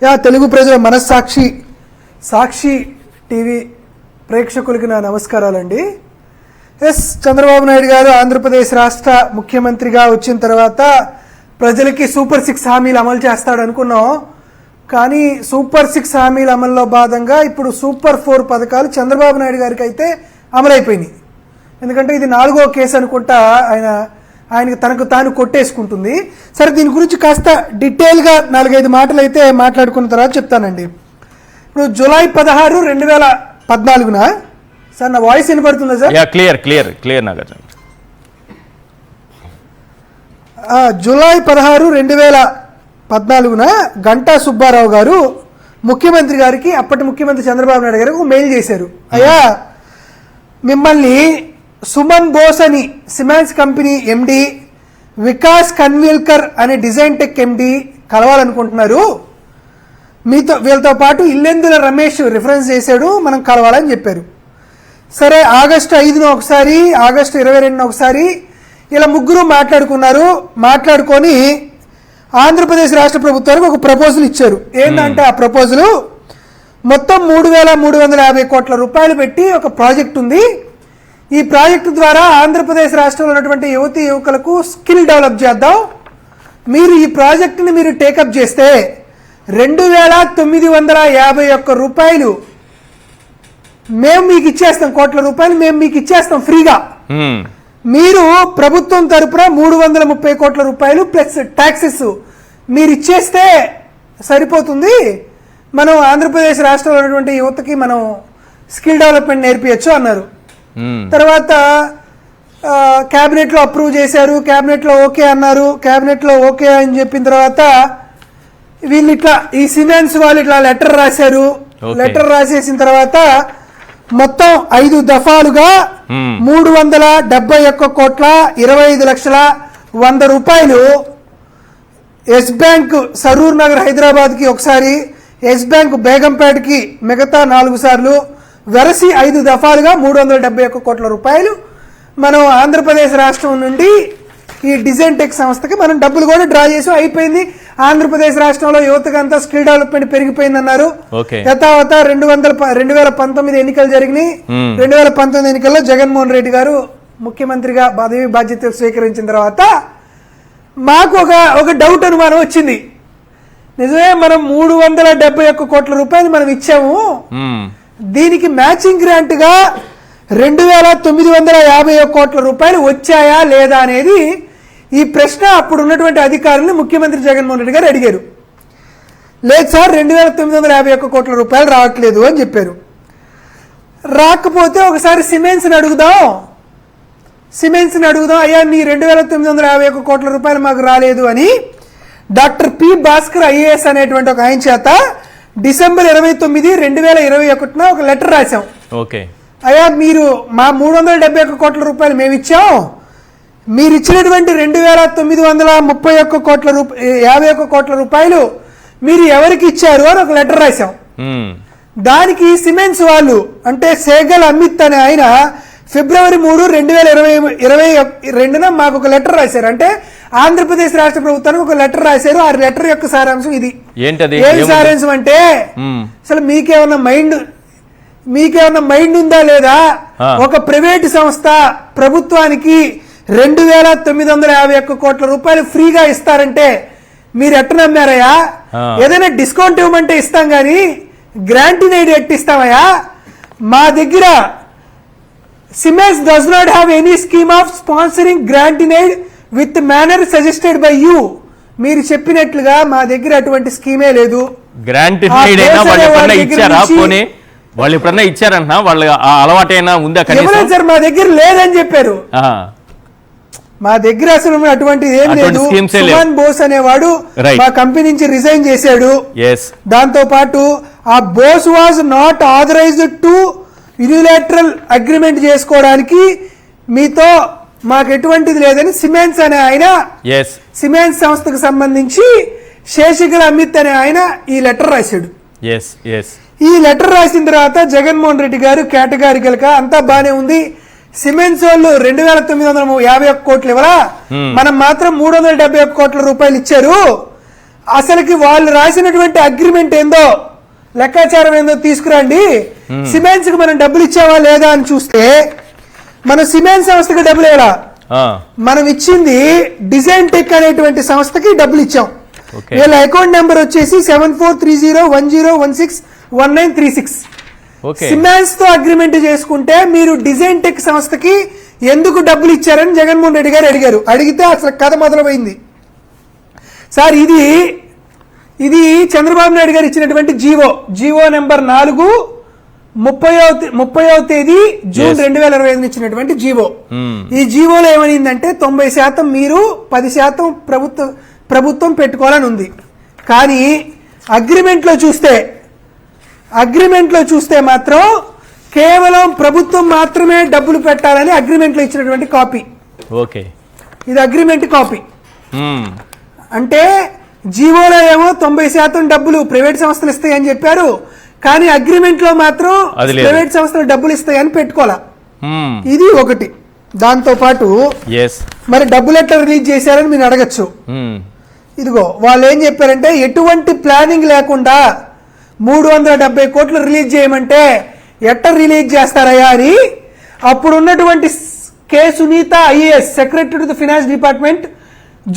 తెలుగు ప్రజల మనస్సాక్షి సాక్షి టీవీ ప్రేక్షకులకి నా నమస్కారాలండి. చంద్రబాబు నాయుడు గారు ఆంధ్రప్రదేశ్ రాష్ట్ర ముఖ్యమంత్రిగా వచ్చిన తర్వాత ప్రజలకి సూపర్ 6 హామీలు అమలు చేస్తాడు అనుకున్నాం. కానీ సూపర్ 6 హామీల అమల్లో భాగంగా ఇప్పుడు సూపర్ 4 పథకాలు చంద్రబాబు నాయుడు గారికి అయితే అమలైపోయినాయి. ఎందుకంటే ఇది 4వ కేసు అనుకుంటా ఆయనకి తనకు తాను కొట్టేసుకుంటుంది. సరే, దీని గురించి కాస్త డీటెయిల్గా 4-5 మాటలు అయితే మాట్లాడుకున్న తర్వాత చెప్తానండి. ఇప్పుడు జూలై 16, 2014 సార్, నా వాయిస్ వినపడుతుందా sir? Clear Nagarjuna. July 16, 2014 Ganta Subbarao గారు ముఖ్యమంత్రి గారికి, అప్పటి ముఖ్యమంత్రి చంద్రబాబు నాయుడు గారికి మెయిల్ చేశారు. అయ్యా, మిమ్మల్ని సుమన్ బోస్ అని siemens company MD, Vikas Khanwilkar అనే డిజైన్ టెక్ ఎండి కలవాలనుకుంటున్నారు. వీళ్ళతో పాటు ఇల్లెందుల రమేష్ రిఫరెన్స్ చేశాడు, మనం కలవాలని చెప్పారు. సరే, ఆగస్టు 5 ఒకసారి, ఆగస్టు 22 ఒకసారి ఇలా ముగ్గురు మాట్లాడుకున్నారు. మాట్లాడుకొని ఆంధ్రప్రదేశ్ రాష్ట్ర ప్రభుత్వానికి ఒక ప్రపోజల్ ఇచ్చారు. ఏంటంటే ఆ ప్రపోజల్ మొత్తం 3,350 కోట్ల రూపాయలు పెట్టి ఒక ప్రాజెక్ట్ ఉంది. ఈ ప్రాజెక్టు ద్వారా ఆంధ్రప్రదేశ్ రాష్ట్రంలో ఉన్నటువంటి యువతీ యువకులకు స్కిల్ డెవలప్ చేద్దాం. మీరు ఈ ప్రాజెక్టుని మీరు టేకప్ చేస్తే 2,951 రూపాయలు మేము మీకు ఇచ్చేస్తాం, కోట్ల రూపాయలు మేము మీకు ఇచ్చేస్తాం ఫ్రీగా. మీరు ప్రభుత్వం తరపున 330 కోట్ల రూపాయలు ప్లస్ ట్యాక్సెస్ మీరు ఇచ్చేస్తే సరిపోతుంది. మనం ఆంధ్రప్రదేశ్ రాష్ట్రంలో ఉన్నటువంటి యువతకి మనం స్కిల్ డెవలప్మెంట్ నేర్పించచ్చు అన్నారు. తర్వాత క్యాబినెట్ లో అప్రూవ్ చేశారు, క్యాబినెట్ లో ఓకే అన్నారు. క్యాబినెట్ లో ఓకే అని చెప్పిన తర్వాత వీళ్ళు ఇట్లా ఈ సిమెన్స్ వాళ్ళు ఇట్లా లెటర్ రాశారు. లెటర్ రాసేసిన తర్వాత మొత్తం 5 దఫాలుగా 371,25,100 రూపాయలు ఎస్ బ్యాంక్ సరూర్ నగర్ హైదరాబాద్ కి ఒకసారి, ఎస్ బ్యాంక్ బేగంపేటకి మిగతా 4 సార్లు, వెరసి 5 దఫాలుగా 371 కోట్ల రూపాయలు మనం ఆంధ్రప్రదేశ్ రాష్ట్రం నుండి ఈ డిజైన్ టెక్ సంస్థకి మనం డబ్బులు కూడా డ్రా చేసి అయిపోయింది. ఆంధ్రప్రదేశ్ రాష్ట్రంలో యువతకు అంతా స్కిల్ డెవలప్మెంట్ పెరిగిపోయిందన్నారు. యథావత 2019 ఎన్నికలు జరిగినాయి. 2019 ఎన్నికల్లో జగన్మోహన్ రెడ్డి గారు ముఖ్యమంత్రిగా పదవి బాధ్యతలు స్వీకరించిన తర్వాత మాకు ఒక డౌట్, అనుమానం వచ్చింది. నిజమే, మనం 371 కోట్ల రూపాయలు మనం ఇచ్చాము, దీనికి మ్యాచింగ్ గ్రాంట్ గా 2,951 కోట్ల రూపాయలు వచ్చాయా లేదా అనేది ఈ ప్రశ్న అప్పుడు ఉన్నటువంటి అధికారులను ముఖ్యమంత్రి జగన్మోహన్ రెడ్డి గారు అడిగారు. లేదు సార్, 2,951 కోట్ల రూపాయలు రావట్లేదు అని చెప్పారు. రాకపోతే ఒకసారి సిమెన్స్ ని అడుగుదాం, అయ్యా నీ 2,951 కోట్ల రూపాయలు మాకు రాలేదు అని డాక్టర్ పి భాస్కర్ ఐఏఎస్ అనేటువంటి ఒక ఆయన చేత డిసెంబర్ 29, 2021 ఒక లెటర్ రాశాం. అయ్యా, మీరు మా 371 కోట్ల రూపాయలు మేము ఇచ్చాం, మీరు ఇచ్చినటువంటి 2,951 కోట్ల రూపాయలు మీరు ఎవరికి ఇచ్చారు అని ఒక లెటర్ రాశాం. దానికి సిమెన్స్ వాళ్ళు అంటే సేగల్ అమిత్ అనే ఆయన ఫిబ్రవరి 3, 2022 మాకు ఒక లెటర్ రాశారు. అంటే ఆంధ్రప్రదేశ్ రాష్ట్ర ప్రభుత్వానికి ఒక లెటర్ రాశారు. ఆ లెటర్ యొక్క సారాంశం ఇది. ఏం సారాంశం అంటే, అసలు మీకేమన్నా మైండ్ ఉందా లేదా? ఒక ప్రైవేట్ సంస్థ ప్రభుత్వానికి 2,951 కోట్ల రూపాయలు ఫ్రీగా ఇస్తారంటే మీరు ఎట్ట నమ్మారయ్యా? ఏదైనా డిస్కౌంట్ ఇవ్వమంటే ఇస్తాం గానీ గ్రాంట్ ఇన్ ఎయిడ్ ఎట్టిస్తామయ్యా? మా దగ్గర siemens does not have any scheme of sponsoring grant in aid with manner suggested by you. మీరు చెప్పినట్లుగా మా దగ్గర అటువంటి స్కీమే లేదు. గ్రాంట్ వాళ్ళు ఎప్పుడన్నా ఇచ్చారంట, వాళ్ళ అలవాటైనా ఉందా? సార్, మా దగ్గర లేదని చెప్పారు. మా దగ్గర అసలు అటువంటిది ఏం లేదు. సుమన్ బోస్ అనేవాడు మా కంపెనీ నుంచి రిజైన్ చేశాడు. దాంతో పాటు ఆ boss was not authorised to unilateral agreement చేసుకోవడానికి మీతో మాకు ఎటువంటిది లేదని సిమెన్స్ అనే ఆయన, సిమెన్స్ సంస్థకు సంబంధించి శేషగిరి అమిత్ అనే ఆయన ఈ లెటర్ రాశాడు. ఈ లెటర్ రాసిన తర్వాత జగన్మోహన్ రెడ్డి గారు కేటగారికల్ గా అంతా బానే ఉంది, సిమెన్స్ వాళ్ళు 2,951 కోట్లు ఇవ్వరా, మనం మాత్రం 371 కోట్ల రూపాయలు ఇచ్చారు, అసలుకి వాళ్ళు రాసినటువంటి అగ్రిమెంట్ ఏందో లెక్కాచారం ఏందో తీసుకురండి. సిమెంట్స్ కి మనం డబ్బులు ఇచ్చావా లేదా అని చూస్తే మన సిమెంట్ సంస్థకి డబ్బులు ఎలా, మనం ఇచ్చింది డిజైన్ టెక్ అనేటువంటి సంస్థకి డబ్బులు ఇచ్చాం. వీళ్ళ అకౌంట్ నెంబర్ వచ్చేసి 743010161936. సిమెంట్స్ తో అగ్రిమెంట్ చేసుకుంటే మీరు డిజైన్ టెక్ సంస్థకి ఎందుకు డబ్బులు ఇచ్చారని జగన్మోహన్ రెడ్డి గారు అడిగారు. అడిగితే అసలు కథ మొదలైంది. సార్ ఇది చంద్రబాబు నాయుడు గారు ఇచ్చినటువంటి జీవో నెంబర్ 4 30వ తేదీ జూన్ 2025 ఇచ్చినటువంటి జీవో. ఈ జీవోలో ఏమనిందంటే 90% మీరు 10% ప్రభుత్వం పెట్టుకోవాలని ఉంది. కానీ అగ్రిమెంట్ లో చూస్తే మాత్రం కేవలం ప్రభుత్వం మాత్రమే డబ్బులు పెట్టాలని అగ్రిమెంట్ లో ఇచ్చినటువంటి కాపీ. ఇది అగ్రిమెంట్ కాపీ. అంటే జీవోలో ఏమో 90% డబ్బులు ప్రైవేట్ సంస్థలు ఇస్తాయని చెప్పారు, కానీ అగ్రిమెంట్ లో మాత్రం ప్రైవేట్ సంస్థలు డబ్బులు ఇస్తాయని పెట్టుకోవాలా. ఇది ఒకటి. దాంతో పాటు మరి డబ్బులు ఎట్లా రిలీజ్ చేశారని మీరు అడగచ్చు. ఇదిగో వాళ్ళు ఏం చెప్పారంటే ఎటువంటి ప్లానింగ్ లేకుండా 370 కోట్లు రిలీజ్ చేయమంటే ఎట్ట రిలీజ్ చేస్తారయ్యా అని అప్పుడు ఉన్నటువంటి K Sunitha IAS secretary to the finance department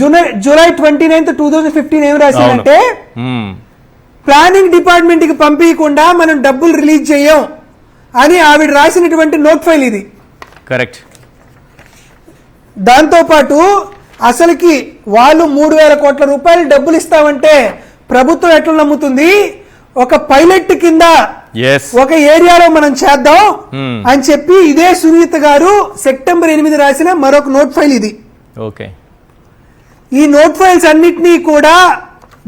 July 29, 2015 ఏం రాశారంటే ప్లానింగ్ డిపార్ట్మెంట్ కి పంపించకుండా మనం డబ్బులు రిలీజ్ చేయం అని ఆవిడ రాసినటువంటి నోట్ ఫైల్ ఇది. కరెక్ట్. దాంతో పాటు అసలుకి వాళ్ళు 3000 కోట్ల రూపాయలు డబ్బులు ఇస్తామంటే ప్రభుత్వం ఎట్లా నమ్ముతుంది? ఒక పైలట్ కింద ఒక ఏరియాలో మనం చేద్దాం అని చెప్పి ఇదే సునీత గారు సెప్టెంబర్ 8 రాసిన మరొక నోట్ ఫైల్ ఇది. ఈ నోట్ ఫైల్స్ అన్నిటినీ కూడా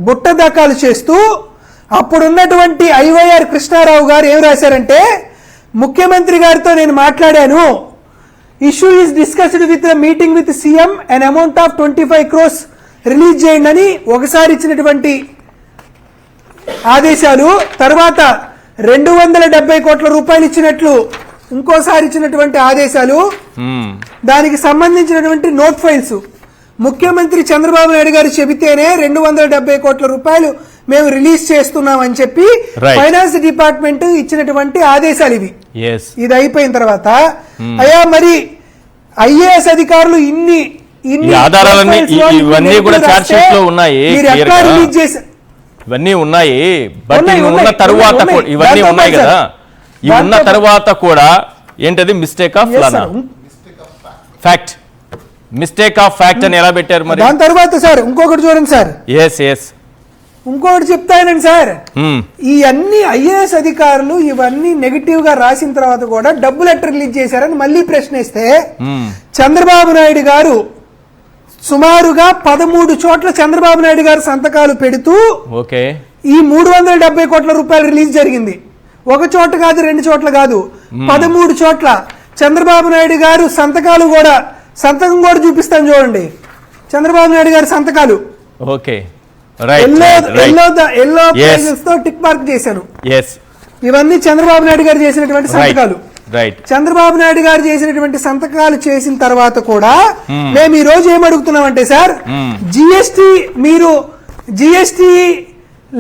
బుట్టదకాలు చేస్తూ అప్పుడున్నటువంటి ఐవైఆర్ కృష్ణారావు గారు ఏం రాశారంటే ముఖ్యమంత్రి గారితో నేను మాట్లాడాను, issue is discussed with meeting with CM an amount of 25 crores release చేయండి అని ఒకసారి ఇచ్చినటువంటి ఆదేశాలు, తర్వాత 270 కోట్ల రూపాయలు ఇచ్చినట్లు ఇంకోసారి ఇచ్చినటువంటి ఆదేశాలు, దానికి సంబంధించినటువంటి నోట్ ఫైల్స్ ముఖ్యమంత్రి చంద్రబాబు నాయుడు గారు చెబితేనే 270 కోట్ల రూపాయలు మేము రిలీజ్ చేస్తున్నాం అని చెప్పి ఫైనాన్స్ డిపార్ట్మెంట్ ఇచ్చినటువంటి ఆదేశాలు ఇవి. ఇది అయిపోయిన తర్వాత అయ్యా మరి ఐఏఎస్ అధికారులు ఇన్ని ఇవన్నీ కూడా చార్జ్ షీట్ లో ఉన్నాయి, ఎట్లా రిలీజ్ చేశారు? ఇవన్నీ ఉన్నాయి. బట్ ఉన్న తర్వాత ఇవన్నీ ఉన్నాయి కదా, ఈ ఉన్న తర్వాత కూడా ఏంటది mistake of fact, mistake of fact అని ఎలా పెట్టారు మరి? దాని తర్వాత సార్ ఇంకొకటి చూడండి సార్, ఇంకొకటి చెప్తానండి సార్, ఈ అన్ని ఐఏఎస్ అధికారులు ఇవన్నీ నెగిటివ్ గా రాసిన తర్వాత కూడా డబ్బులు ఎట్లా రిలీజ్ చేశారని మళ్ళీ ప్రశ్నిస్తే చంద్రబాబు నాయుడు గారు సుమారుగా 13 చోట్ల చంద్రబాబు నాయుడు గారు సంతకాలు పెడుతూ ఈ 370 కోట్ల రూపాయలు రిలీజ్ జరిగింది. ఒక చోట కాదు, 2 చోట్ల కాదు, 13 చోట్ల చంద్రబాబు నాయుడు గారు సంతకం కూడా చూపిస్తాను చూడండి. చంద్రబాబు నాయుడు గారి సంతకాలు ఎల్లో పేజెస్ తో టిక్ మార్క్ చేశాను. ఇవన్నీ చంద్రబాబు నాయుడు గారు చేసినటువంటి సంతకాలు. చంద్రబాబు నాయుడు గారు చేసినటువంటి సంతకాలు చేసిన తర్వాత కూడా మేము ఈ రోజు ఏమడుగుతున్నామంటే సార్, జిఎస్టి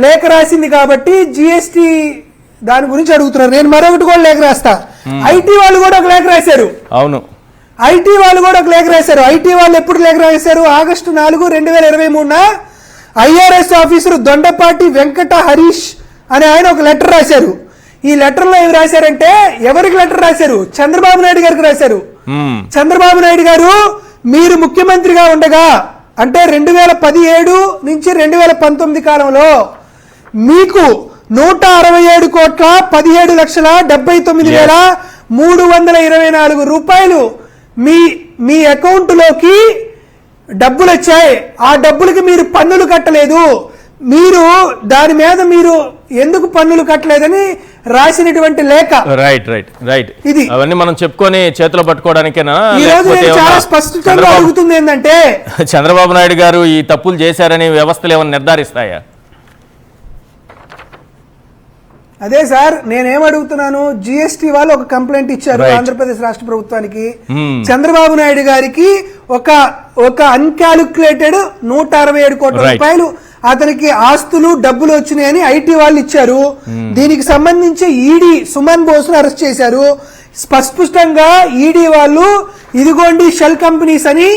లేఖ రాసింది కాబట్టి జిఎస్టి దాని గురించి అడుగుతున్నారు. నేను మరొకటి కూడా లేఖ రాస్తా. ఐటీ వాళ్ళు కూడా ఒక లేఖ రాశారు. అవును, ఐటీ వాళ్ళు కూడా ఒక లేఖ రాశారు. ఐటీ వాళ్ళు ఎప్పుడు లేఖ రాశారు? August 4, 2023 IRS officer Dondapati Venkata Harish అనే ఆయన ఒక లెటర్ రాశారు. ఈ లెటర్ లో ఏమి రాశారంటే, ఎవరికి లెటర్ రాశారు? చంద్రబాబు నాయుడు గారికి రాశారు. చంద్రబాబు నాయుడు గారు మీరు ముఖ్యమంత్రిగా ఉండగా అంటే 2017 నుంచి 2019 కాలంలో మీకు 167 కోట్ల 17,79,324 రూపాయలు మీ అకౌంట్ లోకి డబ్బులు వచ్చాయి. ఆ డబ్బులకి మీరు పన్నులు కట్టలేదు. మీరు దాని మీద మీరు ఎందుకు పన్నులు కట్టలేదని రాసినటువంటి లేఖ. ఇది అవన్నీ మనం చెప్పుకొని చేతిలో పట్టుకోవడానికేనా? చాలా స్పష్టంగా అడుగుతుంది ఏంటంటే, చంద్రబాబు నాయుడు గారు ఈ తప్పులు చేశారని వ్యవస్థలు ఏమైనా నిర్ధారిస్తాయా? అదే సార్ నేనేమడుగుతున్నాను, జిఎస్టీ వాళ్ళు ఒక కంప్లైంట్ ఇచ్చారు ఆంధ్రప్రదేశ్ రాష్ట్ర ప్రభుత్వానికి. చంద్రబాబు నాయుడు గారికి ఒక అన్కాలిక్యులేటెడ్ 167 కోట్ల రూపాయలు అతనికి ఆస్తులు డబ్బులు వచ్చినాయని ఐటీ వాళ్ళు ఇచ్చారు. దీనికి సంబంధించి ఈడీ సుమన్ బోస్ ను అరెస్ట్ చేశారు. స్పష్టంగా ఈడీ వాళ్ళు ఇదిగోండి షెల్ కంపెనీస్ అని,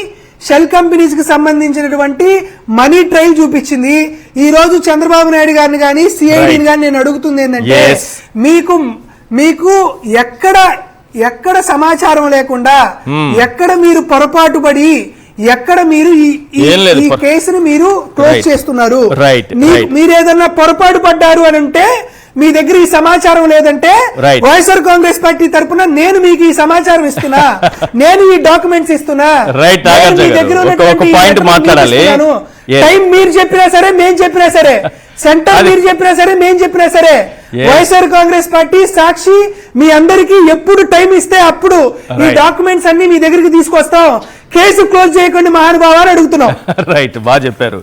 షెల్ కంపెనీస్ కి సంబంధించినటువంటి మనీ ట్రైల్ చూపించింది. ఈ రోజు చంద్రబాబు నాయుడు గారిని కానీ సిఐడిని కానీ నేను అడుగుతుంది ఏంటంటే, మీకు ఎక్కడ సమాచారం లేకుండా, ఎక్కడ మీరు పొరపాటు పడి, ఎక్కడ మీరు ఈ కేసుని మీరు క్లోజ్ చేస్తున్నారు? మీరు ఏదన్నా పొరపాటు పడ్డారు అని అంటే మీ దగ్గర ఈ సమాచారం లేదంటే వైఎస్ఆర్ కాంగ్రెస్ పార్టీ తరఫున నేను మీకు ఈ సమాచారం ఇస్తున్నా, నేను ఈ డాక్యుమెంట్స్ ఇస్తున్నా. మీ దగ్గర టైం మీరు చెప్పినా సరే, మేము చెప్పినా సరే, సెంటర్ మీరు చెప్పినా సరే, మేము చెప్పినా సరే, వైఎస్ఆర్ కాంగ్రెస్ పార్టీ సాక్షి మీ అందరికీ ఎప్పుడు టైం ఇస్తే అప్పుడు ఈ డాక్యుమెంట్స్ అన్ని మీ దగ్గరికి తీసుకొస్తాం. కేసు క్లోజ్ చేయకుండా మహానుభావాన్ని అడుగుతున్నాం. రైట్, బాగా చెప్పారు.